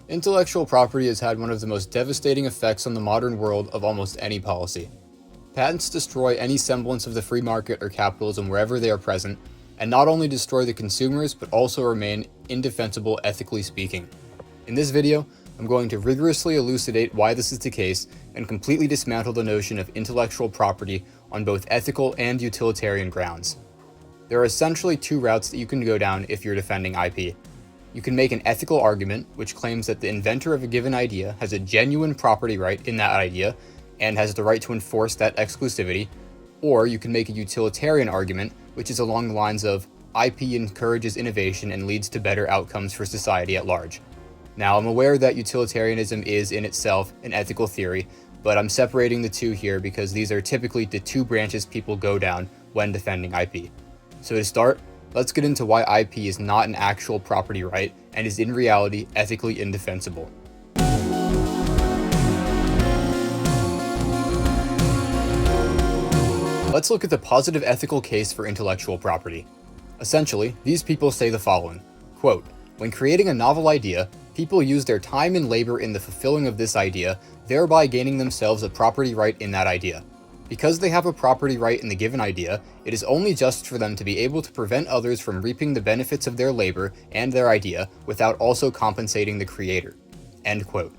Intellectual property has had one of the most devastating effects on the modern world of almost any policy. Patents destroy any semblance of the free market or capitalism wherever they are present, and not only destroy the consumers, but also remain indefensible ethically speaking. In this video, I'm going to rigorously elucidate why this is the case and completely dismantle the notion of intellectual property on both ethical and utilitarian grounds. There are essentially two routes that you can go down if you're defending IP. You can make an ethical argument, which claims that the inventor of a given idea has a genuine property right in that idea and has the right to enforce that exclusivity, or you can make a utilitarian argument, which is along the lines of IP encourages innovation and leads to better outcomes for society at large. Now, I'm aware that utilitarianism is in itself an ethical theory, but I'm separating the two here because these are typically the two branches people go down when defending IP. So to start, let's get into why IP is not an actual property right and is in reality ethically indefensible. Let's look at the positive ethical case for intellectual property. Essentially, these people say the following, quote, "When creating a novel idea, people use their time and labor in the fulfilling of this idea, thereby gaining themselves a property right in that idea. Because they have a property right in the given idea, it is only just for them to be able to prevent others from reaping the benefits of their labor and their idea without also compensating the creator." End quote.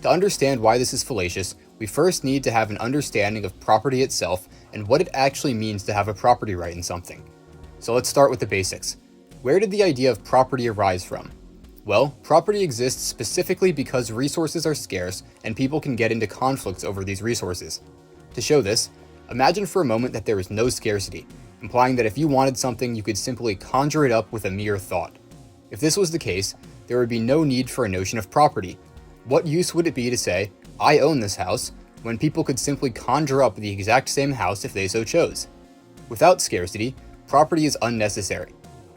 To understand why this is fallacious, we first need to have an understanding of property itself and what it actually means to have a property right in something. So let's start with the basics. Where did the idea of property arise from? Well, property exists specifically because resources are scarce and people can get into conflicts over these resources. To show this, imagine for a moment that there is no scarcity, implying that if you wanted something, you could simply conjure it up with a mere thought. If this was the case, there would be no need for a notion of property. What use would it be to say, "I own this house," when people could simply conjure up the exact same house if they so chose? Without scarcity, property is unnecessary.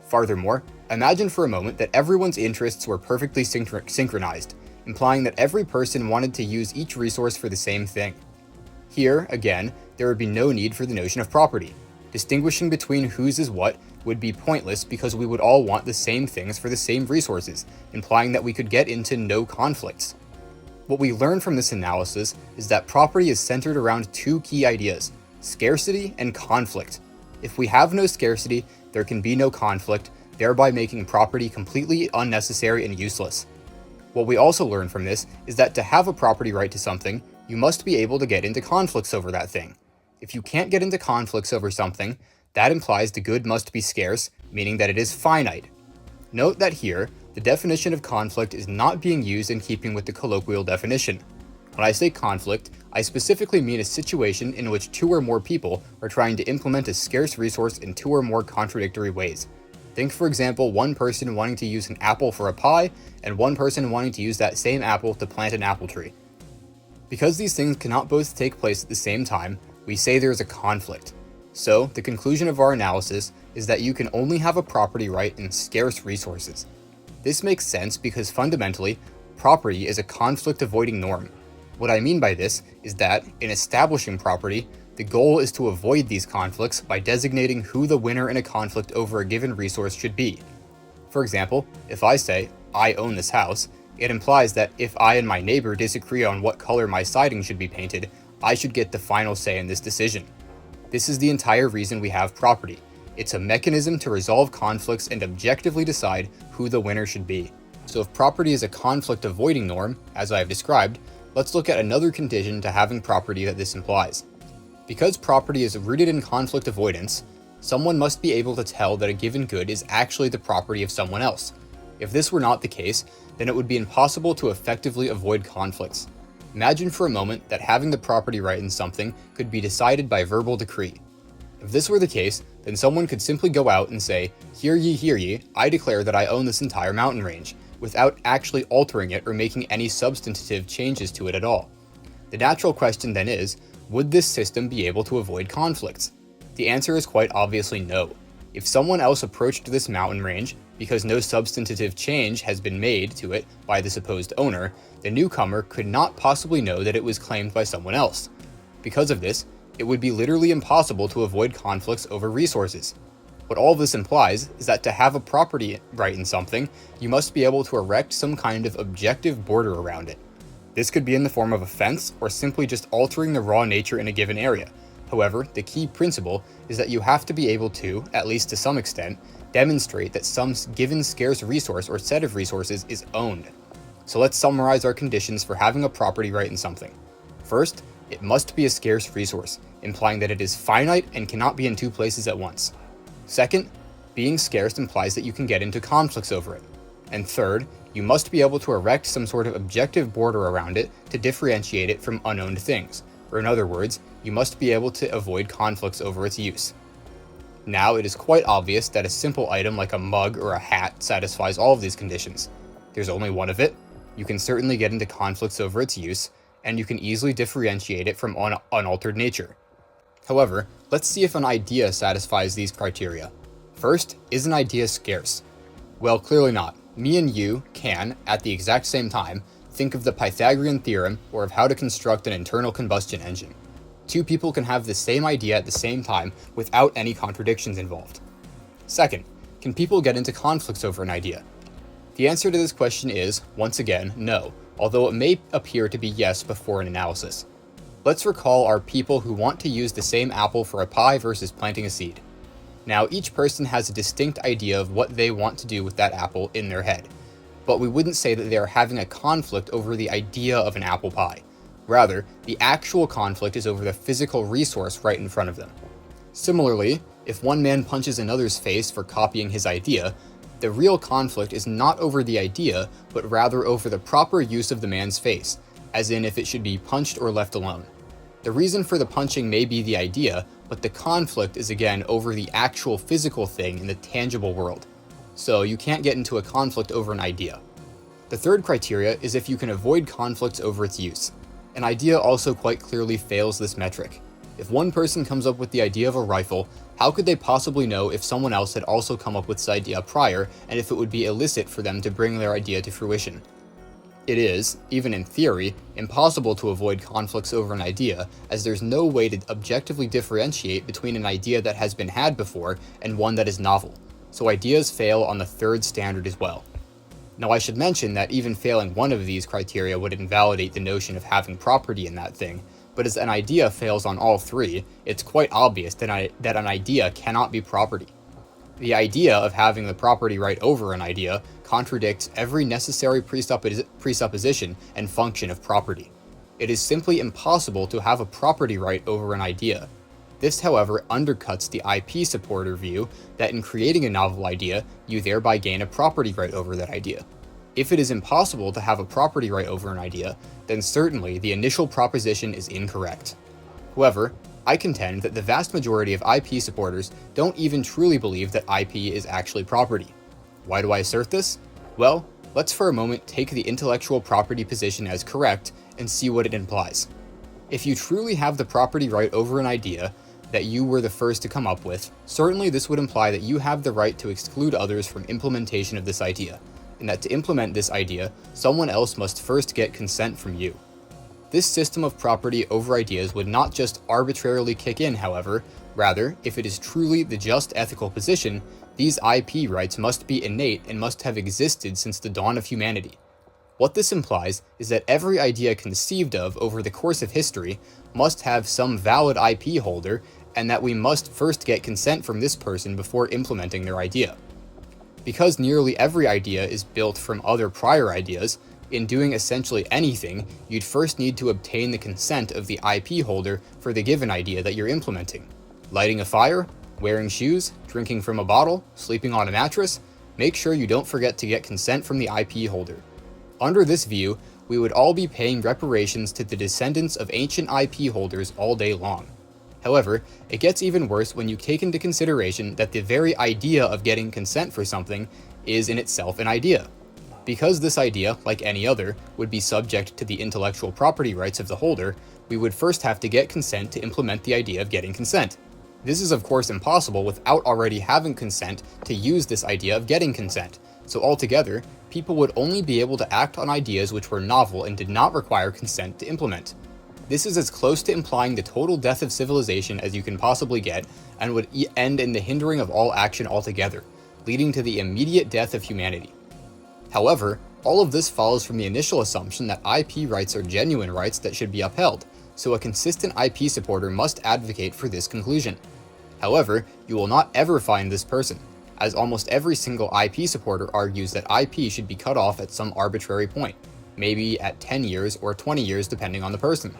Furthermore, imagine for a moment that everyone's interests were perfectly synchronized, implying that every person wanted to use each resource for the same thing. Here, again, there would be no need for the notion of property. Distinguishing between whose is what would be pointless because we would all want the same things for the same resources, implying that we could get into no conflicts. What we learn from this analysis is that property is centered around two key ideas, scarcity and conflict. If we have no scarcity, there can be no conflict, thereby making property completely unnecessary and useless. What we also learn from this is that to have a property right to something, you must be able to get into conflicts over that thing. If you can't get into conflicts over something, that implies the good must be scarce, meaning that it is finite. Note that here, the definition of conflict is not being used in keeping with the colloquial definition. When I say conflict, I specifically mean a situation in which two or more people are trying to implement a scarce resource in two or more contradictory ways. Think, for example, one person wanting to use an apple for a pie, and one person wanting to use that same apple to plant an apple tree. Because these things cannot both take place at the same time, we say there is a conflict. So, the conclusion of our analysis is that you can only have a property right in scarce resources. This makes sense because fundamentally, property is a conflict-avoiding norm. What I mean by this is that, in establishing property, the goal is to avoid these conflicts by designating who the winner in a conflict over a given resource should be. For example, if I say, "I own this house," it implies that if I and my neighbor disagree on what color my siding should be painted, I should get the final say in this decision. This is the entire reason we have property. It's a mechanism to resolve conflicts and objectively decide who the winner should be. So if property is a conflict-avoiding norm, as I have described, let's look at another condition to having property that this implies. Because property is rooted in conflict avoidance, someone must be able to tell that a given good is actually the property of someone else. If this were not the case, then it would be impossible to effectively avoid conflicts. Imagine for a moment that having the property right in something could be decided by verbal decree. If this were the case, then someone could simply go out and say, hear ye, I declare that I own this entire mountain range," without actually altering it or making any substantive changes to it at all. The natural question then is, would this system be able to avoid conflicts? The answer is quite obviously no. If someone else approached this mountain range, because no substantive change has been made to it by the supposed owner, the newcomer could not possibly know that it was claimed by someone else. Because of this, it would be literally impossible to avoid conflicts over resources. What all of this implies is that to have a property right in something, you must be able to erect some kind of objective border around it. This could be in the form of a fence or simply just altering the raw nature in a given area. However, the key principle is that you have to be able to, at least to some extent, demonstrate that some given scarce resource or set of resources is owned. So let's summarize our conditions for having a property right in something. First, it must be a scarce resource, implying that it is finite and cannot be in two places at once. Second, being scarce implies that you can get into conflicts over it. And third, you must be able to erect some sort of objective border around it to differentiate it from unowned things, or in other words, you must be able to avoid conflicts over its use. Now, it is quite obvious that a simple item like a mug or a hat satisfies all of these conditions. There's only one of it, you can certainly get into conflicts over its use, and you can easily differentiate it from unaltered nature. However, let's see if an idea satisfies these criteria. First, is an idea scarce? Well, clearly not. Me and you can, at the exact same time, think of the Pythagorean theorem or of how to construct an internal combustion engine. Two people can have the same idea at the same time without any contradictions involved. Second, can people get into conflicts over an idea? The answer to this question is, once again, no, although it may appear to be yes before an analysis. Let's recall our people who want to use the same apple for a pie versus planting a seed. Now, each person has a distinct idea of what they want to do with that apple in their head, but we wouldn't say that they are having a conflict over the idea of an apple pie. Rather, the actual conflict is over the physical resource right in front of them. Similarly, if one man punches another's face for copying his idea, the real conflict is not over the idea, but rather over the proper use of the man's face, as in if it should be punched or left alone. The reason for the punching may be the idea, but the conflict is again over the actual physical thing in the tangible world. So you can't get into a conflict over an idea. The third criteria is if you can avoid conflicts over its use. An idea also quite clearly fails this metric. If one person comes up with the idea of a rifle, how could they possibly know if someone else had also come up with this idea prior, and if it would be illicit for them to bring their idea to fruition? It is, even in theory, impossible to avoid conflicts over an idea, as there's no way to objectively differentiate between an idea that has been had before and one that is novel, so ideas fail on the third standard as well. Now, I should mention that even failing one of these criteria would invalidate the notion of having property in that thing, but as an idea fails on all three, it's quite obvious that an idea cannot be property. The idea of having the property right over an idea contradicts every necessary presupposition and function of property. It is simply impossible to have a property right over an idea. This, however, undercuts the IP supporter view that in creating a novel idea, you thereby gain a property right over that idea. If it is impossible to have a property right over an idea, then certainly the initial proposition is incorrect. However, I contend that the vast majority of IP supporters don't even truly believe that IP is actually property. Why do I assert this? Well, let's for a moment take the intellectual property position as correct and see what it implies. If you truly have the property right over an idea that you were the first to come up with, certainly this would imply that you have the right to exclude others from implementation of this idea, and that to implement this idea, someone else must first get consent from you. This system of property over ideas would not just arbitrarily kick in, however, rather, if it is truly the just ethical position, these IP rights must be innate and must have existed since the dawn of humanity. What this implies is that every idea conceived of over the course of history must have some valid IP holder, and that we must first get consent from this person before implementing their idea. Because nearly every idea is built from other prior ideas, in doing essentially anything, you'd first need to obtain the consent of the IP holder for the given idea that you're implementing. Lighting a fire, wearing shoes, drinking from a bottle, sleeping on a mattress, make sure you don't forget to get consent from the IP holder. Under this view, we would all be paying reparations to the descendants of ancient IP holders all day long. However, it gets even worse when you take into consideration that the very idea of getting consent for something is in itself an idea. Because this idea, like any other, would be subject to the intellectual property rights of the holder, we would first have to get consent to implement the idea of getting consent. This is of course impossible without already having consent to use this idea of getting consent, so altogether, people would only be able to act on ideas which were novel and did not require consent to implement. This is as close to implying the total death of civilization as you can possibly get, and would end in the hindering of all action altogether, leading to the immediate death of humanity. However, all of this follows from the initial assumption that IP rights are genuine rights that should be upheld, so a consistent IP supporter must advocate for this conclusion. However, you will not ever find this person, as almost every single IP supporter argues that IP should be cut off at some arbitrary point, maybe at 10 years or 20 years depending on the person.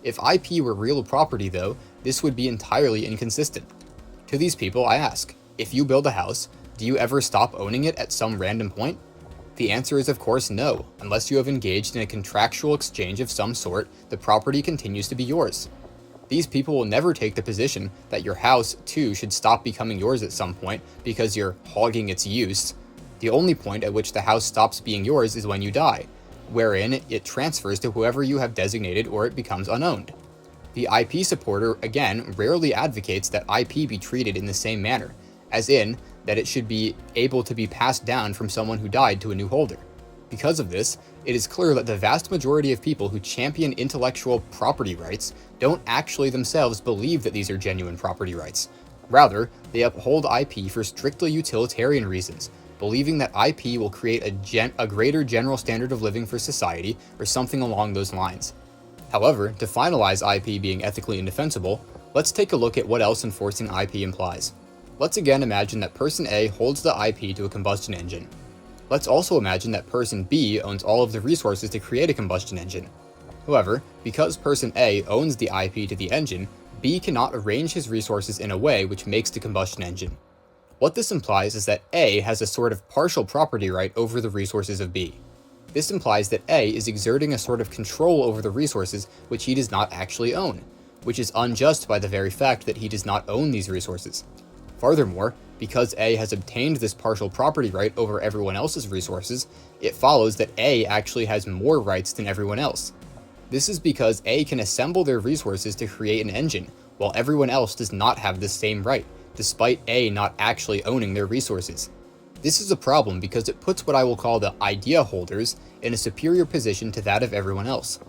If IP were real property though, this would be entirely inconsistent. To these people I ask, if you build a house, do you ever stop owning it at some random point? The answer is of course no. Unless you have engaged in a contractual exchange of some sort, the property continues to be yours. These people will never take the position that your house too should stop becoming yours at some point because you're hogging its use. The only point at which the house stops being yours is when you die, wherein it transfers to whoever you have designated or it becomes unowned. The IP supporter, again, rarely advocates that IP be treated in the same manner, as in, that it should be able to be passed down from someone who died to a new holder. Because of this, it is clear that the vast majority of people who champion intellectual property rights don't actually themselves believe that these are genuine property rights. Rather, they uphold IP for strictly utilitarian reasons, believing that IP will create a greater general standard of living for society or something along those lines. However, to finalize IP being ethically indefensible, let's take a look at what else enforcing IP implies. Let's again imagine that person A holds the IP to a combustion engine. Let's also imagine that person B owns all of the resources to create a combustion engine. However, because person A owns the IP to the engine, B cannot arrange his resources in a way which makes the combustion engine. What this implies is that A has a sort of partial property right over the resources of B. This implies that A is exerting a sort of control over the resources which he does not actually own, which is unjust by the very fact that he does not own these resources. Furthermore, because A has obtained this partial property right over everyone else's resources, it follows that A actually has more rights than everyone else. This is because A can assemble their resources to create an engine, while everyone else does not have the same right, despite A not actually owning their resources. This is a problem because it puts what I will call the idea holders in a superior position to that of everyone else.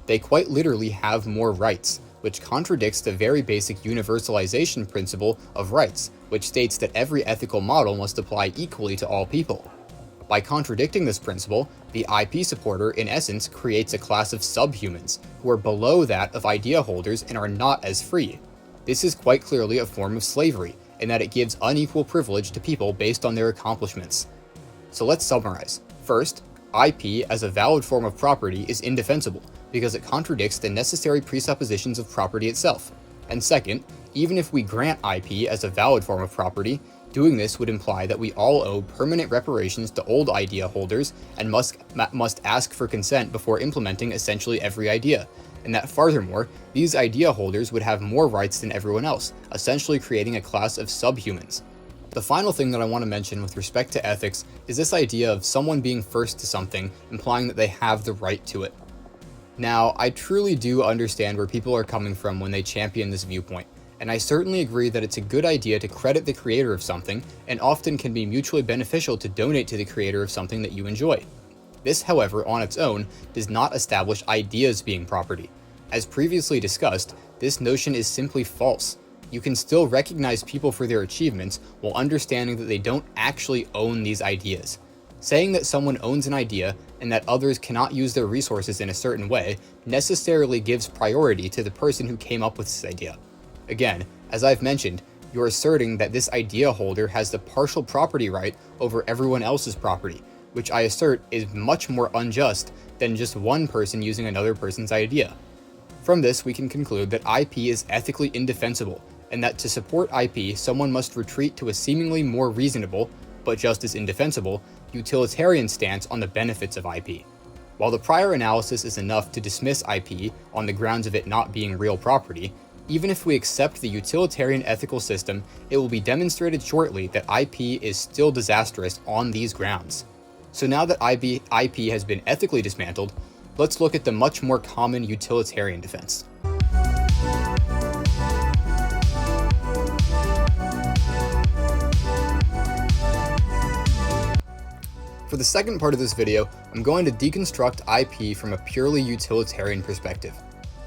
They quite literally have more rights, which contradicts the very basic universalization principle of rights, which states that every ethical model must apply equally to all people. By contradicting this principle, the IP supporter in essence creates a class of subhumans who are below that of idea holders and are not as free. This is quite clearly a form of slavery, in that it gives unequal privilege to people based on their accomplishments. So let's summarize. First, IP as a valid form of property is indefensible because it contradicts the necessary presuppositions of property itself. And second, even if we grant IP as a valid form of property, doing this would imply that we all owe permanent reparations to old idea holders and must ask for consent before implementing essentially every idea, and that furthermore, these idea holders would have more rights than everyone else, essentially creating a class of subhumans. The final thing that I want to mention with respect to ethics is this idea of someone being first to something, implying that they have the right to it. Now, I truly do understand where people are coming from when they champion this viewpoint, and I certainly agree that it's a good idea to credit the creator of something, and often can be mutually beneficial to donate to the creator of something that you enjoy. This, however, on its own, does not establish ideas being property. As previously discussed, this notion is simply false. You can still recognize people for their achievements while understanding that they don't actually own these ideas. Saying that someone owns an idea and that others cannot use their resources in a certain way necessarily gives priority to the person who came up with this idea. Again, as I've mentioned, you're asserting that this idea holder has the partial property right over everyone else's property, which I assert is much more unjust than just one person using another person's idea. From this, we can conclude that IP is ethically indefensible, and that to support IP, someone must retreat to a seemingly more reasonable, but just as indefensible, utilitarian stance on the benefits of IP. While the prior analysis is enough to dismiss IP on the grounds of it not being real property, even if we accept the utilitarian ethical system, it will be demonstrated shortly that IP is still disastrous on these grounds. So now that IP has been ethically dismantled, let's look at the much more common utilitarian defense. For the second part of this video, I'm going to deconstruct IP from a purely utilitarian perspective.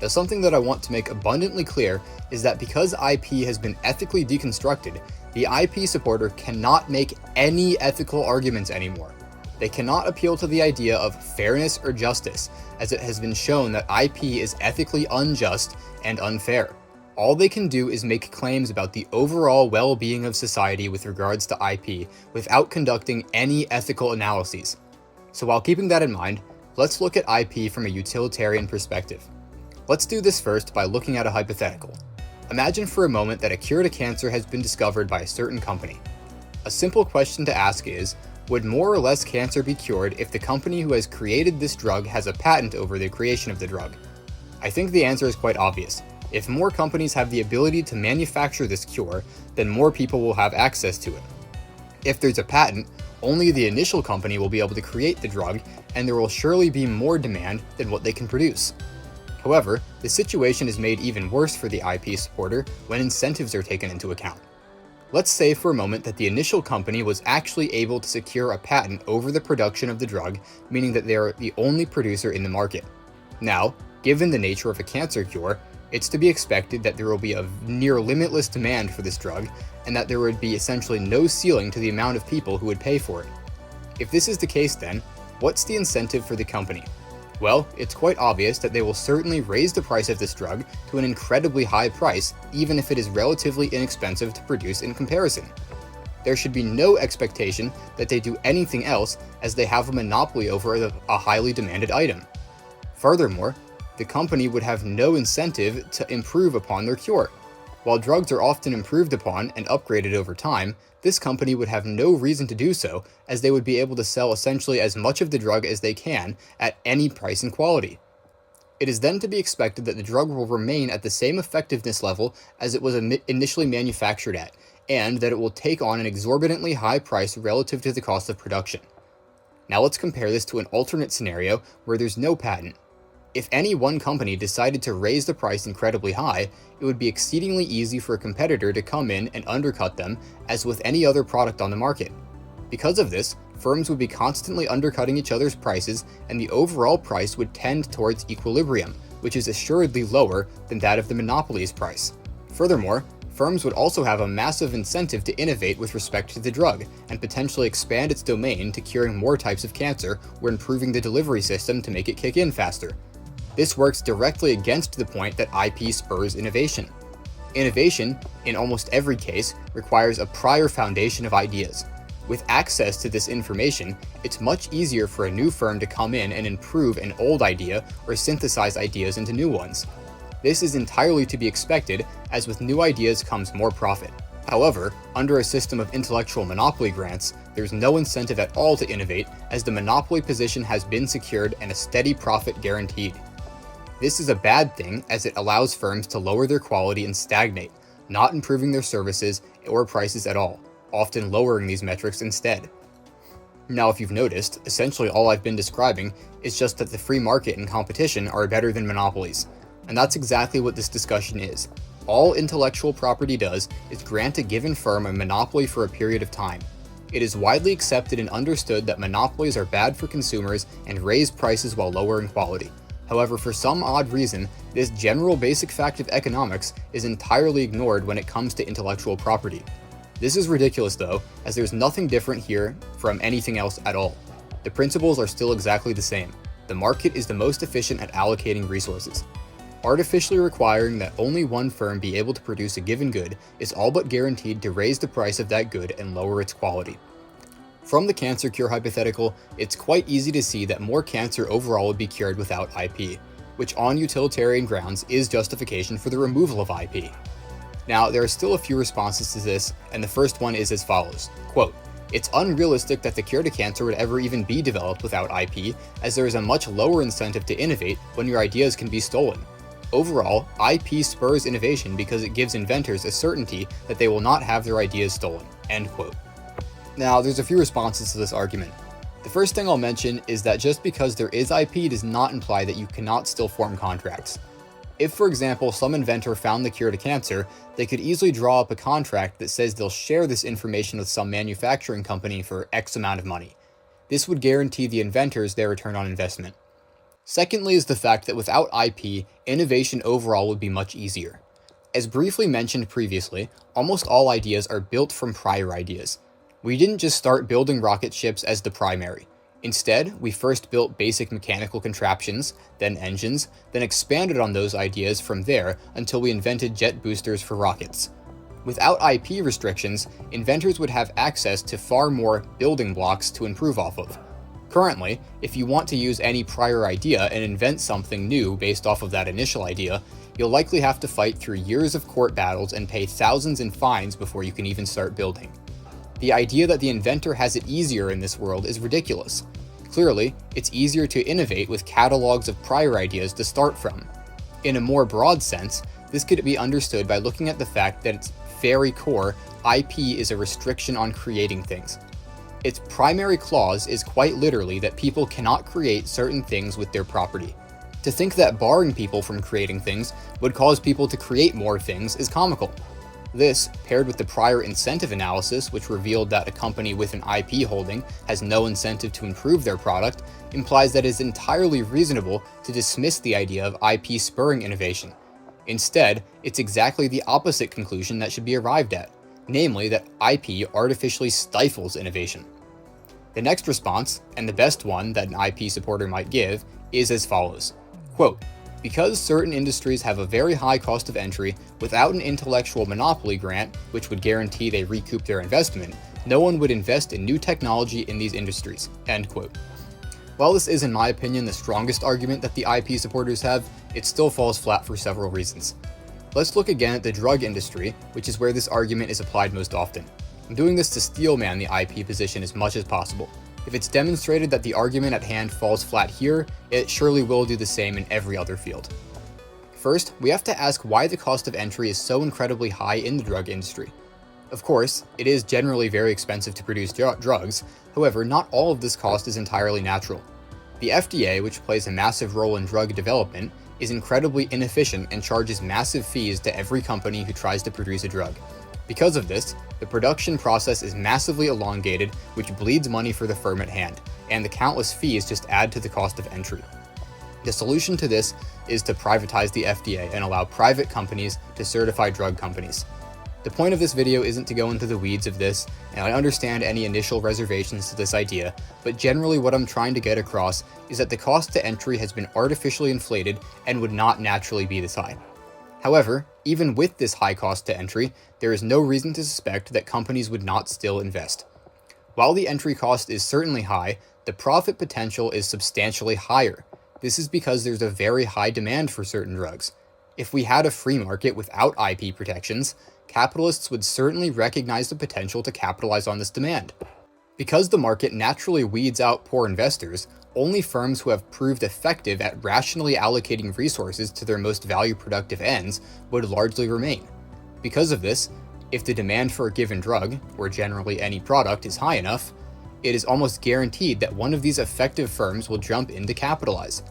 Now, something that I want to make abundantly clear is that because IP has been ethically deconstructed, the IP supporter cannot make any ethical arguments anymore. They cannot appeal to the idea of fairness or justice, as it has been shown that IP is ethically unjust and unfair. All they can do is make claims about the overall well-being of society with regards to IP without conducting any ethical analyses. So while keeping that in mind, let's look at IP from a utilitarian perspective. Let's do this first by looking at a hypothetical. Imagine for a moment that a cure to cancer has been discovered by a certain company. A simple question to ask is, would more or less cancer be cured if the company who has created this drug has a patent over the creation of the drug? I think the answer is quite obvious. If more companies have the ability to manufacture this cure, then more people will have access to it. If there's a patent, only the initial company will be able to create the drug, and there will surely be more demand than what they can produce. However, the situation is made even worse for the IP supporter when incentives are taken into account. Let's say for a moment that the initial company was actually able to secure a patent over the production of the drug, meaning that they are the only producer in the market. Now, given the nature of a cancer cure, it's to be expected that there will be a near limitless demand for this drug, and that there would be essentially no ceiling to the amount of people who would pay for it. If this is the case then, what's the incentive for the company? Well, it's quite obvious that they will certainly raise the price of this drug to an incredibly high price, even if it is relatively inexpensive to produce in comparison. There should be no expectation that they do anything else, as they have a monopoly over a highly demanded item. Furthermore, the company would have no incentive to improve upon their cure. While drugs are often improved upon and upgraded over time, this company would have no reason to do so, as they would be able to sell essentially as much of the drug as they can at any price and quality. It is then to be expected that the drug will remain at the same effectiveness level as it was initially manufactured at, and that it will take on an exorbitantly high price relative to the cost of production. Now let's compare this to an alternate scenario where there's no patent. If any one company decided to raise the price incredibly high, it would be exceedingly easy for a competitor to come in and undercut them, as with any other product on the market. Because of this, firms would be constantly undercutting each other's prices, and the overall price would tend towards equilibrium, which is assuredly lower than that of the monopoly's price. Furthermore, firms would also have a massive incentive to innovate with respect to the drug, and potentially expand its domain to curing more types of cancer or improving the delivery system to make it kick in faster. This works directly against the point that IP spurs innovation. Innovation, in almost every case, requires a prior foundation of ideas. With access to this information, it's much easier for a new firm to come in and improve an old idea or synthesize ideas into new ones. This is entirely to be expected, as with new ideas comes more profit. However, under a system of intellectual monopoly grants, there's no incentive at all to innovate, as the monopoly position has been secured and a steady profit guaranteed. This is a bad thing, as it allows firms to lower their quality and stagnate, not improving their services or prices at all, often lowering these metrics instead. Now, if you've noticed, essentially all I've been describing is just that the free market and competition are better than monopolies. And that's exactly what this discussion is. All intellectual property does is grant a given firm a monopoly for a period of time. It is widely accepted and understood that monopolies are bad for consumers and raise prices while lowering quality. However, for some odd reason, this general basic fact of economics is entirely ignored when it comes to intellectual property. This is ridiculous though, as there's nothing different here from anything else at all. The principles are still exactly the same. The market is the most efficient at allocating resources. Artificially requiring that only one firm be able to produce a given good is all but guaranteed to raise the price of that good and lower its quality. From the cancer cure hypothetical, it's quite easy to see that more cancer overall would be cured without IP, which on utilitarian grounds is justification for the removal of IP. Now, there are still a few responses to this, and the first one is as follows, quote, "It's unrealistic that the cure to cancer would ever even be developed without IP, as there is a much lower incentive to innovate when your ideas can be stolen. Overall, IP spurs innovation because it gives inventors a certainty that they will not have their ideas stolen," end quote. Now, there's a few responses to this argument. The first thing I'll mention is that just because there is IP does not imply that you cannot still form contracts. If, for example, some inventor found the cure to cancer, they could easily draw up a contract that says they'll share this information with some manufacturing company for X amount of money. This would guarantee the inventors their return on investment. Secondly is the fact that without IP, innovation overall would be much easier. As briefly mentioned previously, almost all ideas are built from prior ideas. We didn't just start building rocket ships as the primary. Instead, we first built basic mechanical contraptions, then engines, then expanded on those ideas from there until we invented jet boosters for rockets. Without IP restrictions, inventors would have access to far more building blocks to improve off of. Currently, if you want to use any prior idea and invent something new based off of that initial idea, you'll likely have to fight through years of court battles and pay thousands in fines before you can even start building. The idea that the inventor has it easier in this world is ridiculous. Clearly, it's easier to innovate with catalogs of prior ideas to start from. In a more broad sense, this could be understood by looking at the fact that its very core, IP is a restriction on creating things. Its primary clause is quite literally that people cannot create certain things with their property. To think that barring people from creating things would cause people to create more things is comical. This, paired with the prior incentive analysis, which revealed that a company with an IP holding has no incentive to improve their product, implies that it is entirely reasonable to dismiss the idea of IP spurring innovation. Instead, it's exactly the opposite conclusion that should be arrived at, namely that IP artificially stifles innovation. The next response, and the best one that an IP supporter might give, is as follows. Quote, because certain industries have a very high cost of entry, without an intellectual monopoly grant, which would guarantee they recoup their investment, no one would invest in new technology in these industries. End quote. While this is, in my opinion, the strongest argument that the IP supporters have, it still falls flat for several reasons. Let's look again at the drug industry, which is where this argument is applied most often. I'm doing this to steelman the IP position as much as possible. If it's demonstrated that the argument at hand falls flat here, it surely will do the same in every other field. First, we have to ask why the cost of entry is so incredibly high in the drug industry. Of course, it is generally very expensive to produce drugs, however, not all of this cost is entirely natural. The FDA, which plays a massive role in drug development, is incredibly inefficient and charges massive fees to every company who tries to produce a drug. Because of this, the production process is massively elongated, which bleeds money for the firm at hand, and the countless fees just add to the cost of entry. The solution to this is to privatize the FDA and allow private companies to certify drug companies. The point of this video isn't to go into the weeds of this, and I understand any initial reservations to this idea, but generally what I'm trying to get across is that the cost to entry has been artificially inflated and would not naturally be this high. However, even with this high cost to entry, there is no reason to suspect that companies would not still invest. While the entry cost is certainly high, the profit potential is substantially higher. This is because there's a very high demand for certain drugs. If we had a free market without IP protections, capitalists would certainly recognize the potential to capitalize on this demand. Because the market naturally weeds out poor investors, only firms who have proved effective at rationally allocating resources to their most value-productive ends would largely remain. Because of this, if the demand for a given drug, or generally any product, is high enough, it is almost guaranteed that one of these effective firms will jump in to capitalize.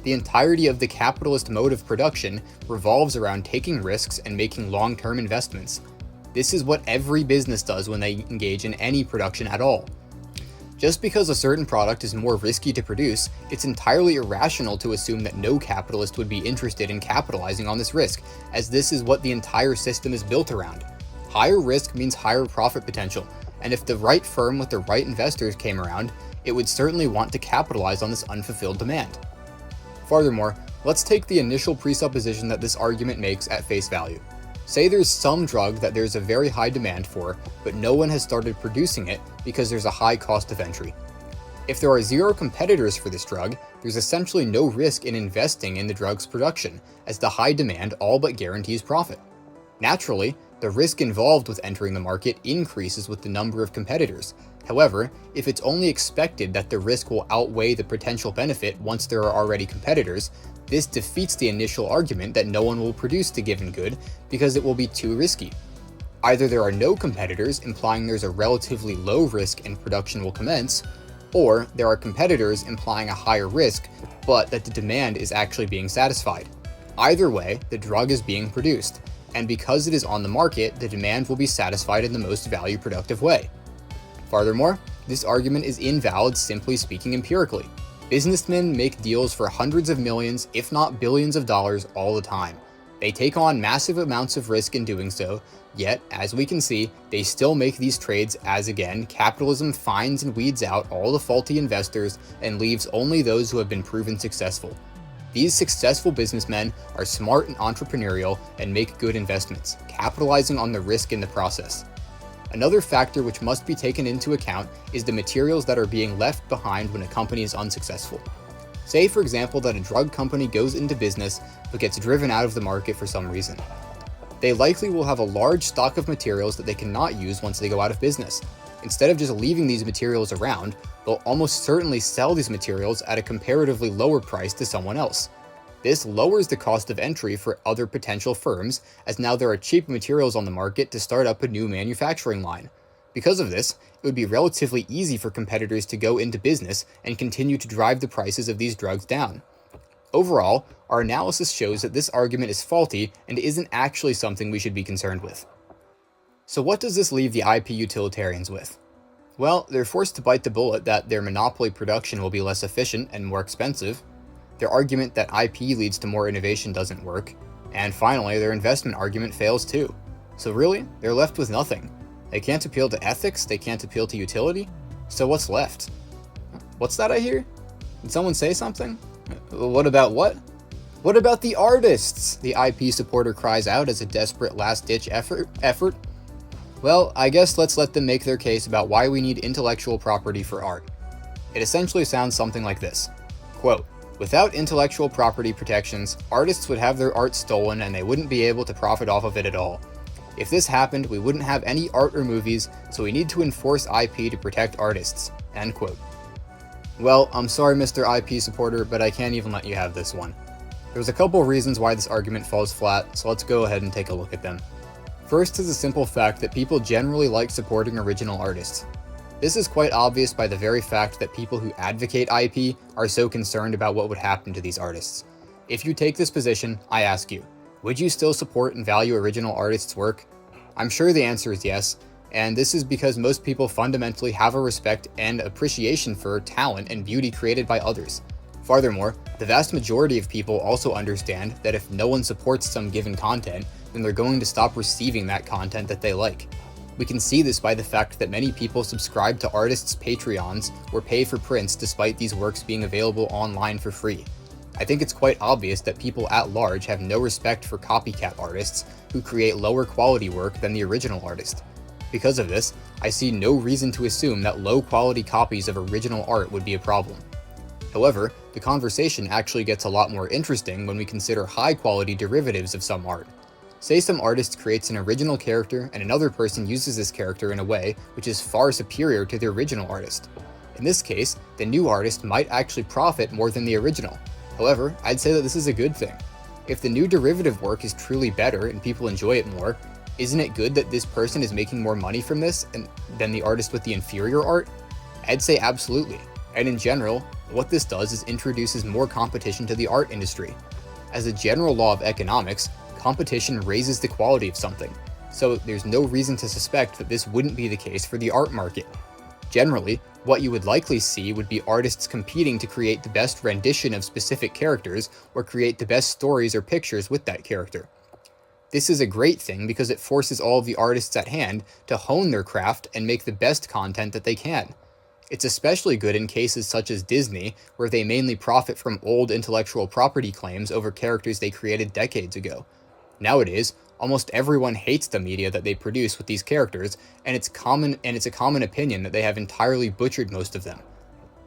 The entirety of the capitalist mode of production revolves around taking risks and making long-term investments. This is what every business does when they engage in any production at all. Just because a certain product is more risky to produce, it's entirely irrational to assume that no capitalist would be interested in capitalizing on this risk, as this is what the entire system is built around. Higher risk means higher profit potential, and if the right firm with the right investors came around, it would certainly want to capitalize on this unfulfilled demand. Furthermore, let's take the initial presupposition that this argument makes at face value. Say there's some drug that there's a very high demand for, but no one has started producing it because there's a high cost of entry. If there are zero competitors for this drug, there's essentially no risk in investing in the drug's production, as the high demand all but guarantees profit. Naturally, the risk involved with entering the market increases with the number of competitors. However, if it's only expected that the risk will outweigh the potential benefit once there are already competitors, this defeats the initial argument that no one will produce the given good because it will be too risky. Either there are no competitors, implying there's a relatively low risk and production will commence, or there are competitors, implying a higher risk, but that the demand is actually being satisfied. Either way, the drug is being produced, and because it is on the market, the demand will be satisfied in the most value-productive way. Furthermore, this argument is invalid simply speaking empirically. Businessmen make deals for hundreds of millions, if not billions of dollars all the time. They take on massive amounts of risk in doing so, yet, as we can see, they still make these trades as again, capitalism finds and weeds out all the faulty investors and leaves only those who have been proven successful. These successful businessmen are smart and entrepreneurial and make good investments, capitalizing on the risk in the process. Another factor which must be taken into account is the materials that are being left behind when a company is unsuccessful. Say, for example, that a drug company goes into business but gets driven out of the market for some reason. They likely will have a large stock of materials that they cannot use once they go out of business. Instead of just leaving these materials around, they'll almost certainly sell these materials at a comparatively lower price to someone else. This lowers the cost of entry for other potential firms, as now there are cheap materials on the market to start up a new manufacturing line. Because of this, it would be relatively easy for competitors to go into business and continue to drive the prices of these drugs down. Overall, our analysis shows that this argument is faulty and isn't actually something we should be concerned with. So what does this leave the IP utilitarians with? Well, they're forced to bite the bullet that their monopoly production will be less efficient and more expensive. Their argument that IP leads to more innovation doesn't work. And finally, their investment argument fails too. So really, they're left with nothing. They can't appeal to ethics, they can't appeal to utility. So what's left? What's that I hear? Did someone say something? What about what? What about the artists? The IP supporter cries out as a desperate last-ditch effort. Well, I guess let's let them make their case about why we need intellectual property for art. It essentially sounds something like this. Quote, "Without intellectual property protections, artists would have their art stolen and they wouldn't be able to profit off of it at all. If this happened, we wouldn't have any art or movies, so we need to enforce IP to protect artists." End quote. Well, I'm sorry, Mr. IP supporter, but I can't even let you have this one. There's a couple reasons why this argument falls flat, so let's go ahead and take a look at them. First is the simple fact that people generally like supporting original artists. This is quite obvious by the very fact that people who advocate IP are so concerned about what would happen to these artists. If you take this position, I ask you, would you still support and value original artists' work? I'm sure the answer is yes, and this is because most people fundamentally have a respect and appreciation for talent and beauty created by others. Furthermore, the vast majority of people also understand that if no one supports some given content, then they're going to stop receiving that content that they like. We can see this by the fact that many people subscribe to artists' Patreons or pay for prints despite these works being available online for free. I think it's quite obvious that people at large have no respect for copycat artists who create lower quality work than the original artist. Because of this, I see no reason to assume that low quality copies of original art would be a problem. However, the conversation actually gets a lot more interesting when we consider high quality derivatives of some art. Say some artist creates an original character and another person uses this character in a way which is far superior to the original artist. In this case, the new artist might actually profit more than the original. However, I'd say that this is a good thing. If the new derivative work is truly better and people enjoy it more, isn't it good that this person is making more money from this than the artist with the inferior art? I'd say absolutely. And in general, what this does is introduces more competition to the art industry. As a general law of economics, competition raises the quality of something, so there's no reason to suspect that this wouldn't be the case for the art market. Generally, what you would likely see would be artists competing to create the best rendition of specific characters or create the best stories or pictures with that character. This is a great thing because it forces all of the artists at hand to hone their craft and make the best content that they can. It's especially good in cases such as Disney, where they mainly profit from old intellectual property claims over characters they created decades ago. Nowadays, almost everyone hates the media that they produce with these characters, and it's a common opinion that they have entirely butchered most of them.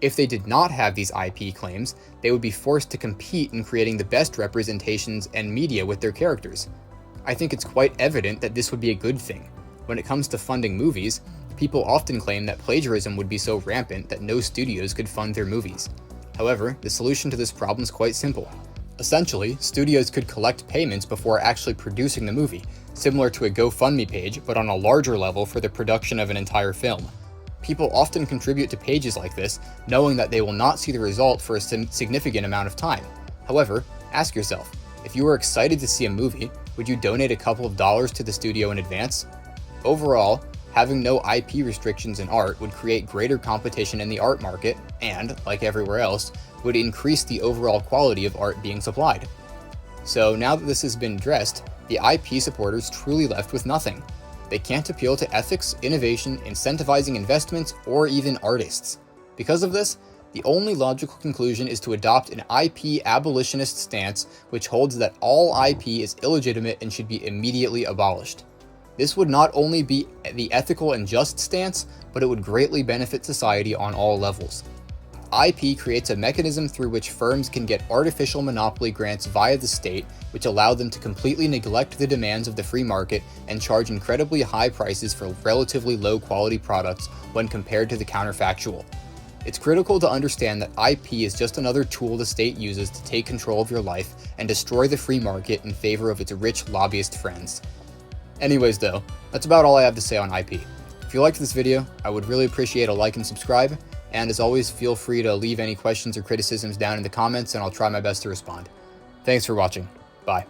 If they did not have these IP claims, they would be forced to compete in creating the best representations and media with their characters. I think it's quite evident that this would be a good thing. When it comes to funding movies, people often claim that plagiarism would be so rampant that no studios could fund their movies. However, the solution to this problem is quite simple. Essentially, studios could collect payments before actually producing the movie, similar to a GoFundMe page, but on a larger level for the production of an entire film. People often contribute to pages like this, knowing that they will not see the result for a significant amount of time. However, ask yourself, if you were excited to see a movie, would you donate a couple of dollars to the studio in advance? Overall, having no IP restrictions in art would create greater competition in the art market and, like everywhere else, would increase the overall quality of art being supplied. So now that this has been addressed, the IP supporters truly left with nothing. They can't appeal to ethics, innovation, incentivizing investments, or even artists. Because of this, the only logical conclusion is to adopt an IP abolitionist stance, which holds that all IP is illegitimate and should be immediately abolished. This would not only be the ethical and just stance, but it would greatly benefit society on all levels. IP creates a mechanism through which firms can get artificial monopoly grants via the state, which allow them to completely neglect the demands of the free market and charge incredibly high prices for relatively low quality products when compared to the counterfactual. It's critical to understand that IP is just another tool the state uses to take control of your life and destroy the free market in favor of its rich lobbyist friends. Anyways though, that's about all I have to say on IP. If you liked this video, I would really appreciate a like and subscribe, and as always, feel free to leave any questions or criticisms down in the comments and I'll try my best to respond. Thanks for watching. Bye.